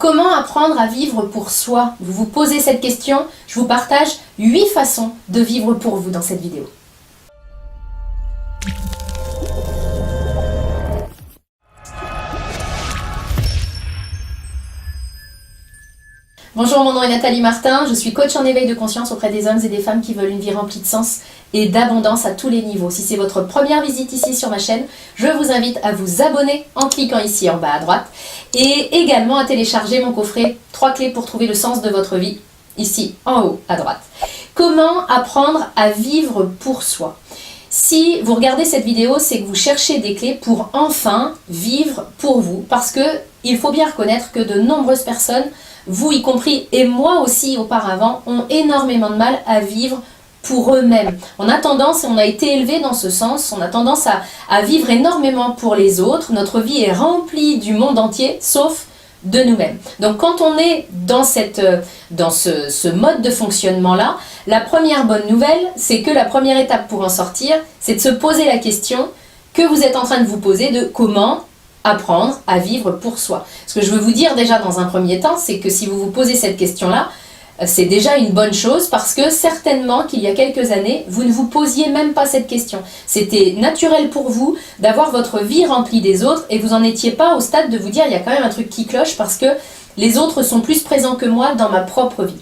Comment apprendre à vivre pour soi? Vous vous posez cette question, je vous partage 8 façons de vivre pour vous dans cette vidéo. Bonjour, mon nom est Nathalie Martin, je suis coach en éveil de conscience auprès des hommes et des femmes qui veulent une vie remplie de sens et d'abondance à tous les niveaux. Si c'est votre première visite ici sur ma chaîne, je vous invite à vous abonner en cliquant ici en bas à droite et également à télécharger mon coffret 3 clés pour trouver le sens de votre vie, ici en haut à droite. Comment apprendre à vivre pour soi? Si vous regardez cette vidéo, c'est que vous cherchez des clés pour enfin vivre pour vous, parce que il faut bien reconnaître que de nombreuses personnes, vous y compris et moi aussi auparavant, ont énormément de mal à vivre pour eux-mêmes. On a tendance, et on a été élevé dans ce sens, on a tendance à vivre énormément pour les autres. Notre vie est remplie du monde entier, sauf de nous-mêmes. Donc quand on est dans ce mode de fonctionnement-là, la première bonne nouvelle, c'est que la première étape pour en sortir, c'est de se poser la question que vous êtes en train de vous poser de comment apprendre à vivre pour soi. Ce que je veux vous dire déjà dans un premier temps, c'est que si vous vous posez cette question-là, c'est déjà une bonne chose parce que certainement qu'il y a quelques années, vous ne vous posiez même pas cette question. C'était naturel pour vous d'avoir votre vie remplie des autres et vous n'en étiez pas au stade de vous dire il y a quand même un truc qui cloche parce que les autres sont plus présents que moi dans ma propre vie.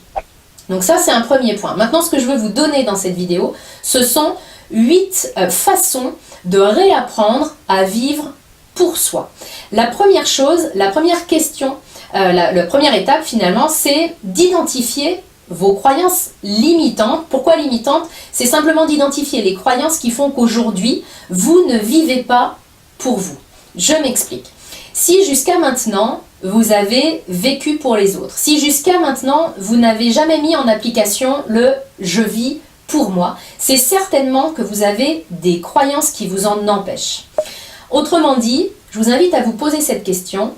Donc ça, c'est un premier point. Maintenant, ce que je veux vous donner dans cette vidéo, ce sont 8 façons de réapprendre à vivre pour soi. La première chose, la première question, la première étape finalement, c'est d'identifier vos croyances limitantes. Pourquoi limitantes? C'est simplement d'identifier les croyances qui font qu'aujourd'hui, vous ne vivez pas pour vous. Je m'explique. Si jusqu'à maintenant, vous avez vécu pour les autres, si jusqu'à maintenant, vous n'avez jamais mis en application le « je vis pour moi », c'est certainement que vous avez des croyances qui vous en empêchent. Autrement dit, je vous invite à vous poser cette question.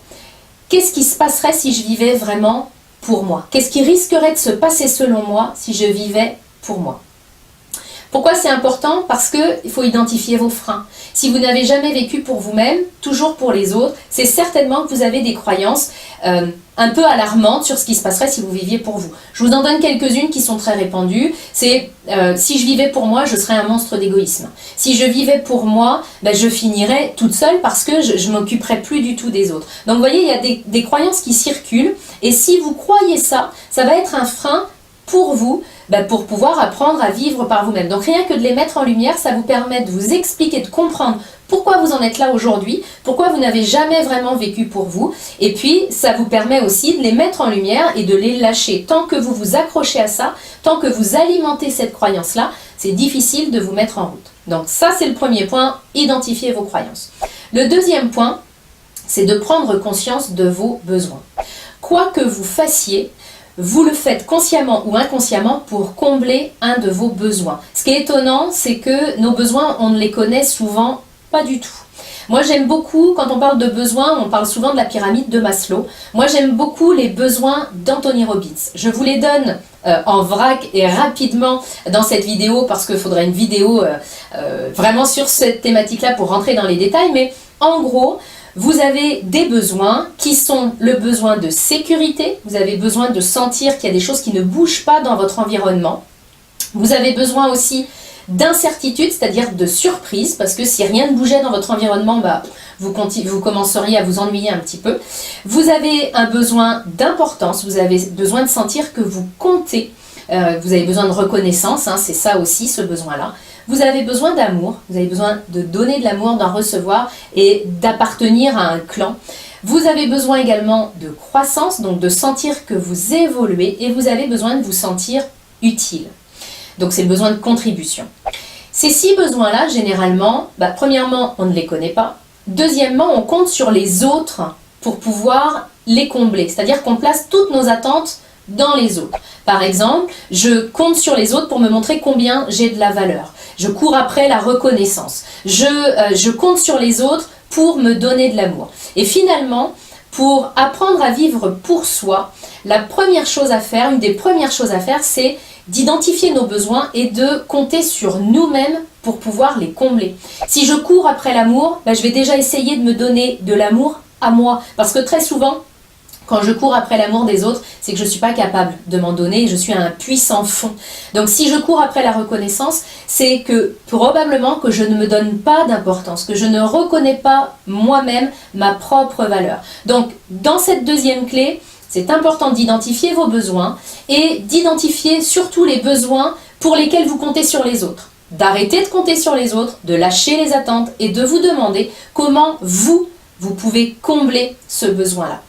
Qu'est-ce qui se passerait si je vivais vraiment pour moi? Qu'est-ce qui risquerait de se passer selon moi si je vivais pour moi? Pourquoi c'est important? Parce qu'il faut identifier vos freins. Si vous n'avez jamais vécu pour vous-même, toujours pour les autres, c'est certainement que vous avez des croyances un peu alarmantes sur ce qui se passerait si vous viviez pour vous. Je vous en donne quelques-unes qui sont très répandues. C'est si je vivais pour moi, je serais un monstre d'égoïsme. Si je vivais pour moi, ben, je finirais toute seule parce que je ne m'occuperais plus du tout des autres. Donc vous voyez, il y a des croyances qui circulent et si vous croyez ça, ça va être un frein pour vous, pour pouvoir apprendre à vivre par vous-même. Donc rien que de les mettre en lumière, ça vous permet de vous expliquer, de comprendre pourquoi vous en êtes là aujourd'hui, pourquoi vous n'avez jamais vraiment vécu pour vous, et puis ça vous permet aussi de les mettre en lumière et de les lâcher. Tant que vous vous accrochez à ça, tant que vous alimentez cette croyance-là, c'est difficile de vous mettre en route. Donc ça c'est le premier point, identifier vos croyances. Le deuxième point, c'est de prendre conscience de vos besoins. Quoi que vous fassiez, vous le faites consciemment ou inconsciemment pour combler un de vos besoins. Ce qui est étonnant, c'est que nos besoins, on ne les connaît souvent pas du tout. Moi, j'aime beaucoup, quand on parle de besoins, on parle souvent de la pyramide de Maslow. Moi, j'aime beaucoup les besoins d'Anthony Robbins. Je vous les donne en vrac et rapidement dans cette vidéo parce qu'il faudrait une vidéo vraiment sur cette thématique-là pour rentrer dans les détails. Mais en gros, vous avez des besoins qui sont le besoin de sécurité, vous avez besoin de sentir qu'il y a des choses qui ne bougent pas dans votre environnement. Vous avez besoin aussi d'incertitude, c'est-à-dire de surprise, parce que si rien ne bougeait dans votre environnement, vous commenceriez à vous ennuyer un petit peu. Vous avez un besoin d'importance, vous avez besoin de sentir que vous comptez, vous avez besoin de reconnaissance, c'est ça aussi ce besoin-là. Vous avez besoin d'amour, vous avez besoin de donner de l'amour, d'en recevoir et d'appartenir à un clan. Vous avez besoin également de croissance, donc de sentir que vous évoluez et vous avez besoin de vous sentir utile. Donc c'est le besoin de contribution. Ces 6 besoins-là, généralement, premièrement, on ne les connaît pas. Deuxièmement, on compte sur les autres pour pouvoir les combler. C'est-à-dire qu'on place toutes nos attentes dans les autres. Par exemple, je compte sur les autres pour me montrer combien j'ai de la valeur. Je cours après la reconnaissance. Je compte sur les autres pour me donner de l'amour. Et finalement, pour apprendre à vivre pour soi, la première chose à faire, une des premières choses à faire, c'est d'identifier nos besoins et de compter sur nous-mêmes pour pouvoir les combler. Si je cours après l'amour, je vais déjà essayer de me donner de l'amour à moi. Parce que très souvent, Quand je cours après l'amour des autres, c'est que je ne suis pas capable de m'en donner, je suis à un puits sans fond. Donc si je cours après la reconnaissance, c'est que probablement que je ne me donne pas d'importance, que je ne reconnais pas moi-même ma propre valeur. Donc dans cette deuxième clé, c'est important d'identifier vos besoins et d'identifier surtout les besoins pour lesquels vous comptez sur les autres. D'arrêter de compter sur les autres, de lâcher les attentes et de vous demander comment vous pouvez combler ce besoin-là.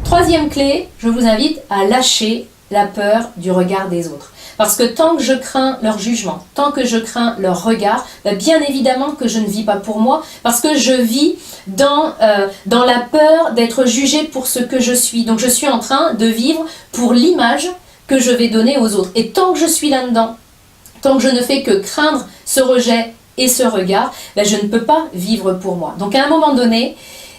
Troisième clé, je vous invite à lâcher la peur du regard des autres. Parce que tant que je crains leur jugement, tant que je crains leur regard, bien évidemment que je ne vis pas pour moi, parce que je vis dans la peur d'être jugée pour ce que je suis. Donc je suis en train de vivre pour l'image que je vais donner aux autres. Et tant que je suis là-dedans, tant que je ne fais que craindre ce rejet et ce regard, je ne peux pas vivre pour moi. Donc à un moment donné,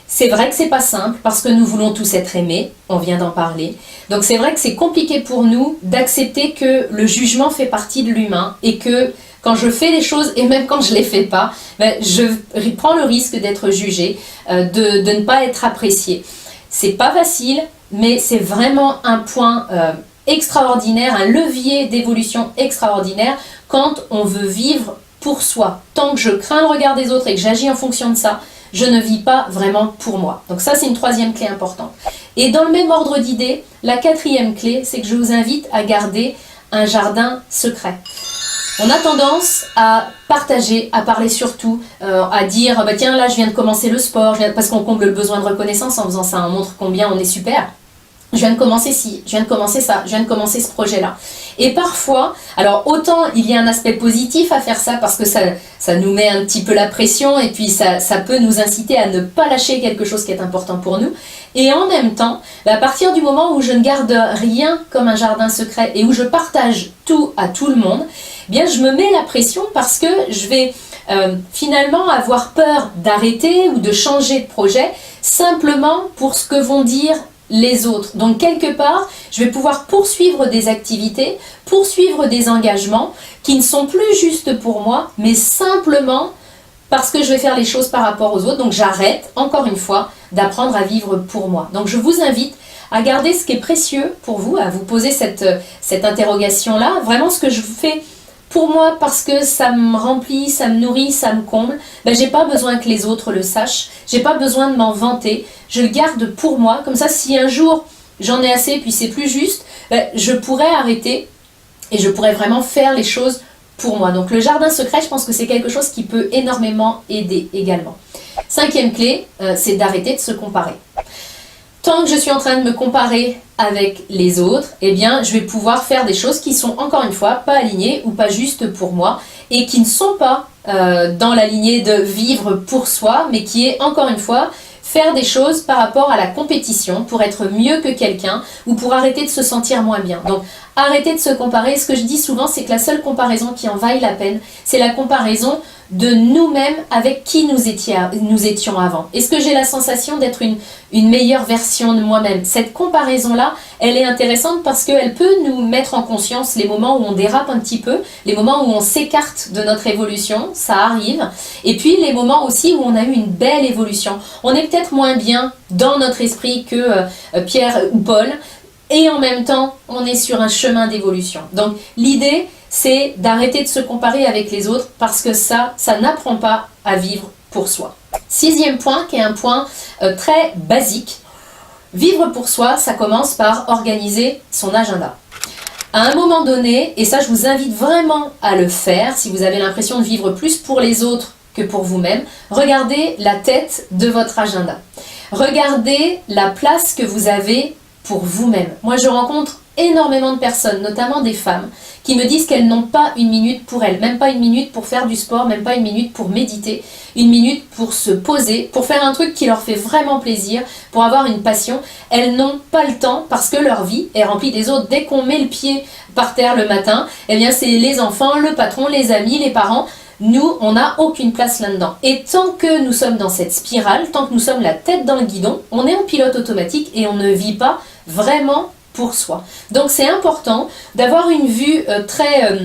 c'est vrai que c'est pas simple parce que nous voulons tous être aimés, on vient d'en parler. Donc c'est vrai que c'est compliqué pour nous d'accepter que le jugement fait partie de l'humain et que quand je fais les choses et même quand je les fais pas, je prends le risque d'être jugée, de ne pas être appréciée. C'est pas facile, mais c'est vraiment un point extraordinaire, un levier d'évolution extraordinaire quand on veut vivre pour soi. Tant que je crains le regard des autres et que j'agis en fonction de ça, je ne vis pas vraiment pour moi. Donc ça, c'est une troisième clé importante. Et dans le même ordre d'idée, la quatrième clé, c'est que je vous invite à garder un jardin secret. On a tendance à partager, à parler surtout, à dire tiens, là, je viens de commencer le sport, parce qu'on comble le besoin de reconnaissance en faisant ça, on montre combien on est super. Je viens de commencer ci, je viens de commencer ça, je viens de commencer ce projet-là. Et parfois, alors autant il y a un aspect positif à faire ça parce que ça nous met un petit peu la pression et puis ça peut nous inciter à ne pas lâcher quelque chose qui est important pour nous. Et en même temps, à partir du moment où je ne garde rien comme un jardin secret et où je partage tout à tout le monde, bien je me mets la pression parce que je vais finalement avoir peur d'arrêter ou de changer de projet simplement pour ce que vont dire les autres. Donc quelque part, je vais pouvoir poursuivre des activités, poursuivre des engagements qui ne sont plus justes pour moi, mais simplement parce que je vais faire les choses par rapport aux autres. Donc j'arrête, encore une fois, d'apprendre à vivre pour moi. Donc je vous invite à garder ce qui est précieux pour vous, à vous poser cette interrogation-là. Vraiment ce que je fais pour moi parce que ça me remplit, ça me nourrit, ça me comble, j'ai pas besoin que les autres le sachent, j'ai pas besoin de m'en vanter, je le garde pour moi, comme ça si un jour j'en ai assez puis c'est plus juste, je pourrais arrêter et je pourrais vraiment faire les choses pour moi. Donc le jardin secret, je pense que c'est quelque chose qui peut énormément aider également. Cinquième clé, c'est d'arrêter de se comparer. Tant que je suis en train de me comparer avec les autres, eh bien, je vais pouvoir faire des choses qui sont, encore une fois, pas alignées ou pas justes pour moi et qui ne sont pas dans la lignée de vivre pour soi, mais qui est, encore une fois, faire des choses par rapport à la compétition pour être mieux que quelqu'un ou pour arrêter de se sentir moins bien. Donc, arrêter de se comparer. Ce que je dis souvent, c'est que la seule comparaison qui en vaille la peine, c'est la comparaison de nous-mêmes avec qui nous étions avant. Est-ce que j'ai la sensation d'être une meilleure version de moi-même? Cette comparaison-là, elle est intéressante parce qu'elle peut nous mettre en conscience les moments où on dérape un petit peu, les moments où on s'écarte de notre évolution, ça arrive, et puis les moments aussi où on a eu une belle évolution. On est peut-être moins bien dans notre esprit que Pierre ou Paul, et en même temps, on est sur un chemin d'évolution. Donc l'idée, c'est d'arrêter de se comparer avec les autres parce que ça n'apprend pas à vivre pour soi. Sixième point, qui est un point très basique. Vivre pour soi, ça commence par organiser son agenda. À un moment donné, et ça je vous invite vraiment à le faire, si vous avez l'impression de vivre plus pour les autres que pour vous-même, regardez la tête de votre agenda. Regardez la place que vous avez pour vous-même. Moi, je rencontre énormément de personnes, notamment des femmes, qui me disent qu'elles n'ont pas une minute pour elles, même pas une minute pour faire du sport, même pas une minute pour méditer, une minute pour se poser, pour faire un truc qui leur fait vraiment plaisir, pour avoir une passion. Elles n'ont pas le temps parce que leur vie est remplie des autres. Dès qu'on met le pied par terre le matin, eh bien c'est les enfants, le patron, les amis, les parents. Nous, on n'a aucune place là-dedans. Et tant que nous sommes dans cette spirale, tant que nous sommes la tête dans le guidon, on est en pilote automatique et on ne vit pas vraiment pour soi. Donc c'est important d'avoir une vue très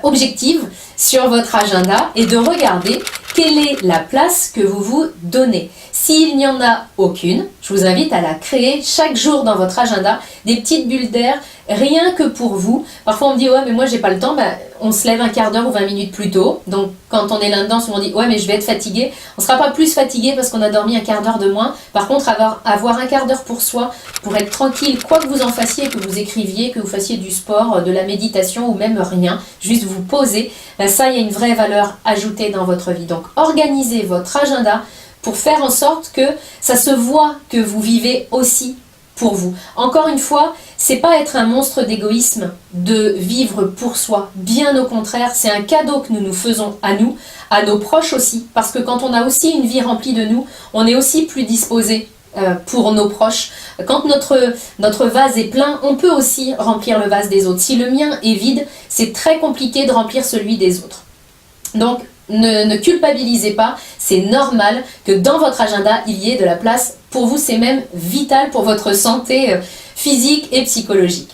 objective sur votre agenda et de regarder quelle est la place que vous vous donnez. S'il n'y en a aucune, je vous invite à la créer chaque jour dans votre agenda, des petites bulles d'air, rien que pour vous. Parfois on me dit ouais mais moi j'ai pas le temps, on se lève un quart d'heure ou 20 minutes plus tôt. Donc quand on est là-dedans, on dit ouais mais je vais être fatigué. On ne sera pas plus fatigué parce qu'on a dormi un quart d'heure de moins. Par contre avoir un quart d'heure pour soi, pour être tranquille, quoi que vous en fassiez, que vous écriviez, que vous fassiez du sport, de la méditation ou même rien, juste vous poser, ça il y a une vraie valeur ajoutée dans votre vie. Donc organisez votre agenda pour faire en sorte que ça se voit que vous vivez aussi pour vous. Encore une fois, c'est pas être un monstre d'égoïsme de vivre pour soi. Bien au contraire, c'est un cadeau que nous nous faisons à nous, à nos proches aussi. Parce que quand on a aussi une vie remplie de nous, on est aussi plus disposé pour nos proches. Quand notre vase est plein, on peut aussi remplir le vase des autres. Si le mien est vide, c'est très compliqué de remplir celui des autres. Donc, ne culpabilisez pas, c'est normal que dans votre agenda, il y ait de la place pour vous, c'est même vital pour votre santé physique et psychologique.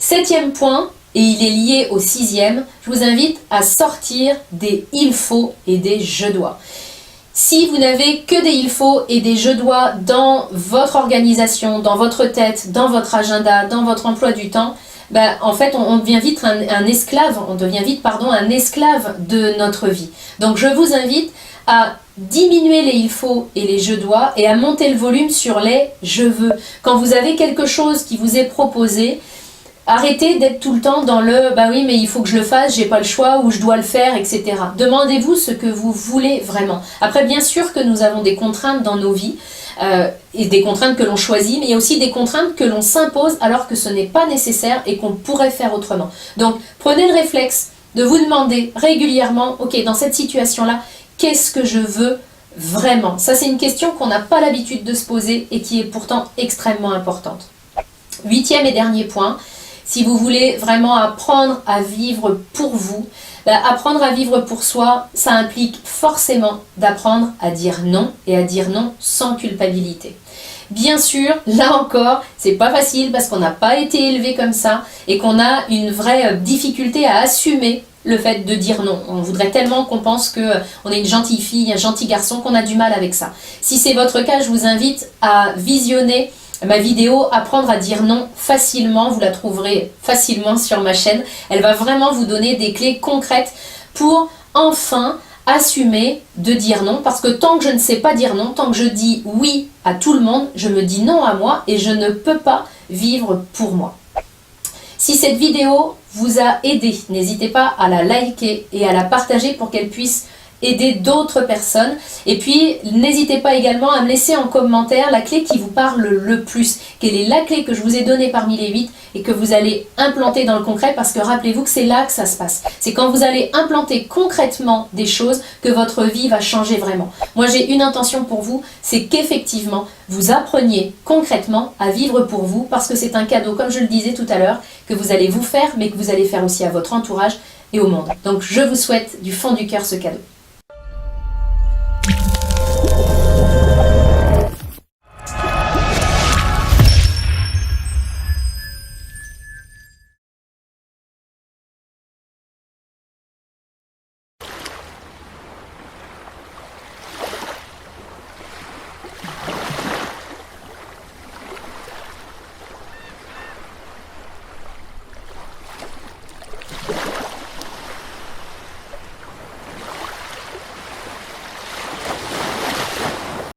7e point, et il est lié au 6e, je vous invite à sortir des il faut et des je dois. Si vous n'avez que des il faut et des je dois dans votre organisation, dans votre tête, dans votre agenda, dans votre emploi du temps, en fait, on devient vite un esclave de notre vie. Donc, je vous invite à diminuer les il faut et les je dois et à monter le volume sur les je veux. Quand vous avez quelque chose qui vous est proposé, arrêtez d'être tout le temps dans le « bah oui, mais il faut que je le fasse, j'ai pas le choix ou je dois le faire, etc. » Demandez-vous ce que vous voulez vraiment. Après, bien sûr que nous avons des contraintes dans nos vies, et des contraintes que l'on choisit, mais il y a aussi des contraintes que l'on s'impose alors que ce n'est pas nécessaire et qu'on pourrait faire autrement. Donc, prenez le réflexe de vous demander régulièrement, ok, dans cette situation-là, qu'est-ce que je veux vraiment? Ça, c'est une question qu'on n'a pas l'habitude de se poser et qui est pourtant extrêmement importante. 8e et dernier point, si vous voulez vraiment apprendre à vivre pour vous, apprendre à vivre pour soi, ça implique forcément d'apprendre à dire non et à dire non sans culpabilité. Bien sûr, là encore, c'est pas facile parce qu'on n'a pas été élevé comme ça et qu'on a une vraie difficulté à assumer le fait de dire non. On voudrait tellement qu'on pense qu'on est une gentille fille, un gentil garçon, qu'on a du mal avec ça. Si c'est votre cas, je vous invite à visionner ma vidéo Apprendre à dire non facilement, vous la trouverez facilement sur ma chaîne. Elle va vraiment vous donner des clés concrètes pour enfin assumer de dire non. Parce que tant que je ne sais pas dire non, tant que je dis oui à tout le monde, je me dis non à moi et je ne peux pas vivre pour moi. Si cette vidéo vous a aidé, n'hésitez pas à la liker et à la partager pour qu'elle puisse aider d'autres personnes. Et puis, n'hésitez pas également à me laisser en commentaire la clé qui vous parle le plus. Quelle est la clé que je vous ai donnée parmi les 8 et que vous allez implanter dans le concret, parce que rappelez-vous que c'est là que ça se passe. C'est quand vous allez implanter concrètement des choses que votre vie va changer vraiment. Moi, j'ai une intention pour vous, c'est qu'effectivement, vous appreniez concrètement à vivre pour vous, parce que c'est un cadeau, comme je le disais tout à l'heure, que vous allez vous faire, mais que vous allez faire aussi à votre entourage et au monde. Donc, je vous souhaite du fond du cœur ce cadeau.